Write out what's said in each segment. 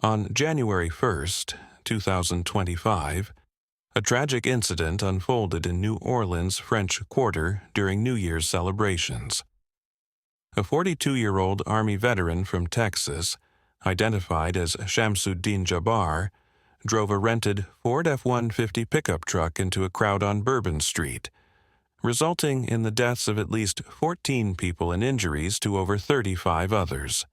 On January 1st, 2025, a tragic incident unfolded in New Orleans, French Quarter during New Year's celebrations. A 42-year-old Army veteran from Texas, identified as Shamsuddin Jabbar, drove a rented Ford F-150 pickup truck into a crowd on Bourbon Street, resulting in the deaths of at least 14 people and injuries to over 35 others.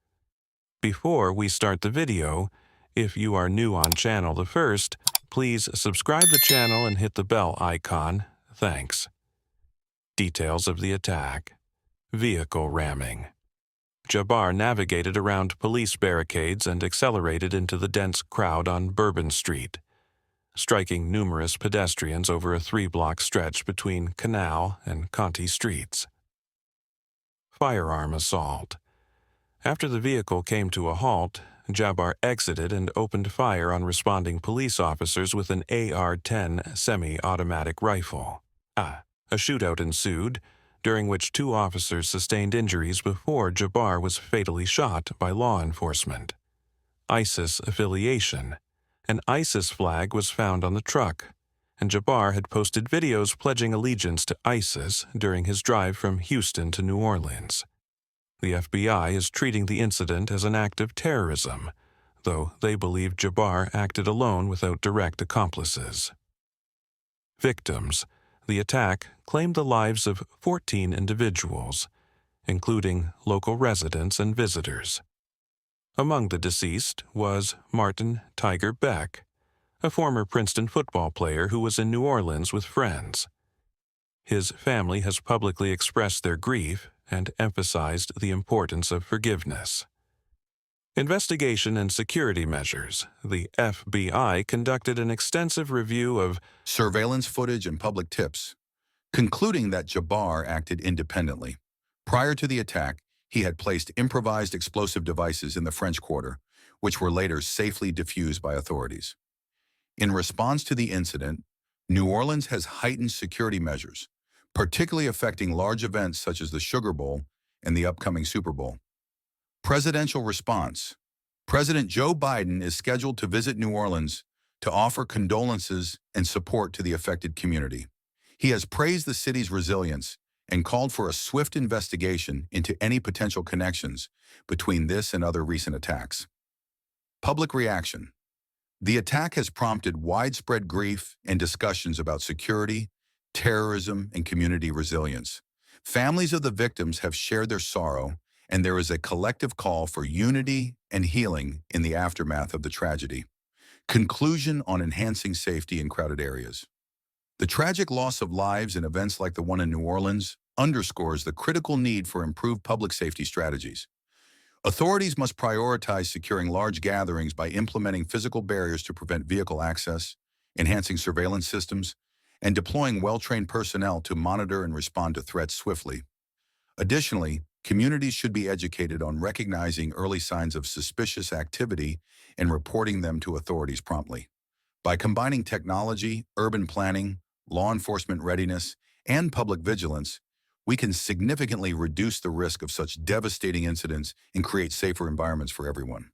Before we start the video, if you are new on channel the first, please subscribe the channel and hit the bell icon. Thanks. Details of the attack. Vehicle ramming. Jabbar navigated around police barricades and accelerated into the dense crowd on Bourbon Street, striking numerous pedestrians over a 3-block stretch between Canal and Conti Streets. Firearm assault. After the vehicle came to a halt, Jabbar exited and opened fire on responding police officers with an AR-10 semi-automatic rifle. A shootout ensued, during which 2 officers sustained injuries before Jabbar was fatally shot by law enforcement. ISIS affiliation. An ISIS flag was found on the truck, and Jabbar had posted videos pledging allegiance to ISIS during his drive from Houston to New Orleans. The FBI is treating the incident as an act of terrorism, though they believe Jabbar acted alone without direct accomplices. Victims. The attack claimed the lives of 14 individuals, including local residents and visitors. Among the deceased was Martin Tiger Beck, a former Princeton football player who was in New Orleans with friends. His family has publicly expressed their grief and emphasized the importance of forgiveness. Investigation and security measures. The FBI conducted an extensive review of surveillance footage and public tips, concluding that Jabbar acted independently. Prior to the attack, he had placed improvised explosive devices in the French Quarter, which were later safely defused by authorities. In response to the incident, New Orleans has heightened security measures, particularly affecting large events such as the Sugar Bowl and the upcoming Super Bowl. Presidential response. President Joe Biden is scheduled to visit New Orleans to offer condolences and support to the affected community. He has praised the city's resilience and called for a swift investigation into any potential connections between this and other recent attacks. Public reaction. The attack has prompted widespread grief and discussions about security, terrorism, and community resilience. Families of the victims have shared their sorrow, and there is a collective call for unity and healing in the aftermath of the tragedy. Conclusion on enhancing safety in crowded areas. The tragic loss of lives in events like the one in New Orleans underscores the critical need for improved public safety strategies. Authorities must prioritize securing large gatherings by implementing physical barriers to prevent vehicle access, enhancing surveillance systems, and deploying well-trained personnel to monitor and respond to threats swiftly. Additionally, communities should be educated on recognizing early signs of suspicious activity and reporting them to authorities promptly. By combining technology, urban planning, law enforcement readiness, and public vigilance, we can significantly reduce the risk of such devastating incidents and create safer environments for everyone.